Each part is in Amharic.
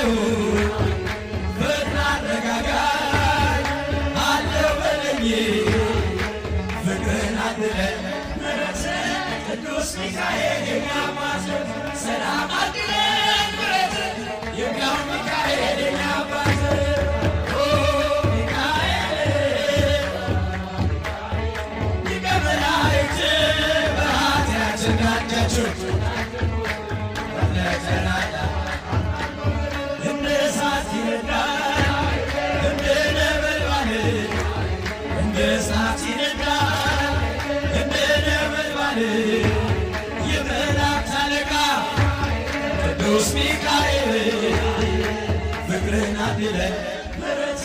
ያለው ፍቅር አረጋጋኝ አለው በለኝ ፍቅርን አድለን ቅዱስ ሚካኤል የሚያማት ሰላም አድለን ምሕረት የጋው ሚካኤል የሚያባት ሊቀ መላእክት በኃጢአት ተናዳችሁ እንደ እሳት ይነዳል እንደ ነበልባል እንደ እሳት ይነዳል እንደ ነበልባል የመላእክት አለቃ ቅዱስ ሚካኤል ፍቅርን አድለን ምሕረት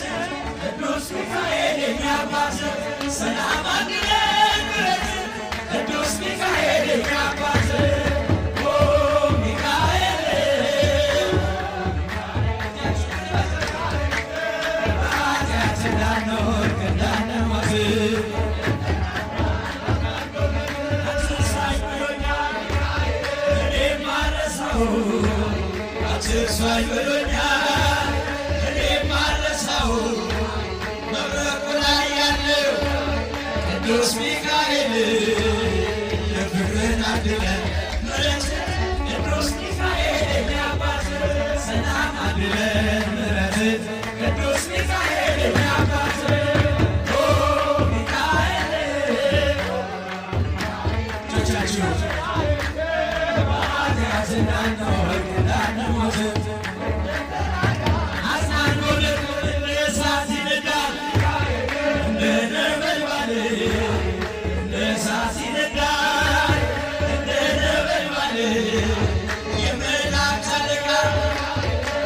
ቅዱስ ሚካኤል የኛ አባት ሰላም አድለን ምሕረት ቅዱስ ሚካኤል የኛ አባት አትርሳኝ ብሎኛል እኔም አልረሳው መብረቁ ላይ ያለው ቅዱስ ሚካኤል የፍቅርን አድለን ምሕረት ቅዱስ ሚካኤል የኛ አባት ሰላም አድለን ምሕረት ቅዱስ ሚካኤል የኛ አባት ሚካኤል ጆቻችሁ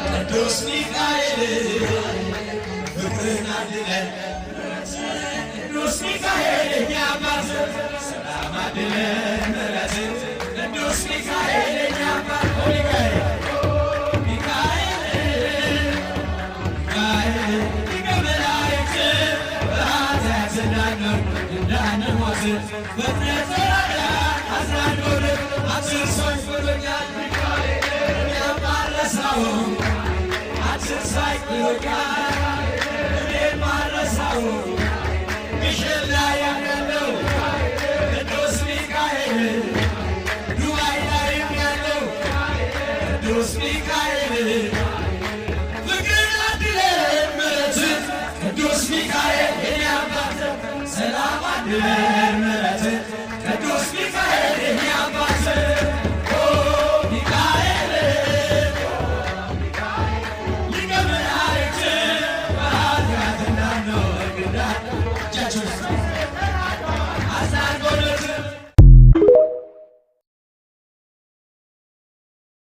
ቅዱስ ሚካኤል ፍቅርን አድለን ቅዱስ ሚካኤል የኛ አባት ሰላም አድለን ምሕረት ቅዱስ ሚካኤል የኛ አባት ሚካኤል ሊቀ መላእክት በኃጢአት እንዳንሞት ፍጥረት አዝናኖን አትርሳኝ ብሎኛል እኔም አልረሳውም አትርሳኝ ብሎኛል እኔም አልረሳውም ግሸን ላይ ያለው ቅዱስ ሚካኤል ዱባይ ላይም ያለው ቅዱስ ሚካኤል ፍቅርን አድለን ምሕረት ቅዱስ ሚካኤል የኛ አባት ሰላም አድለን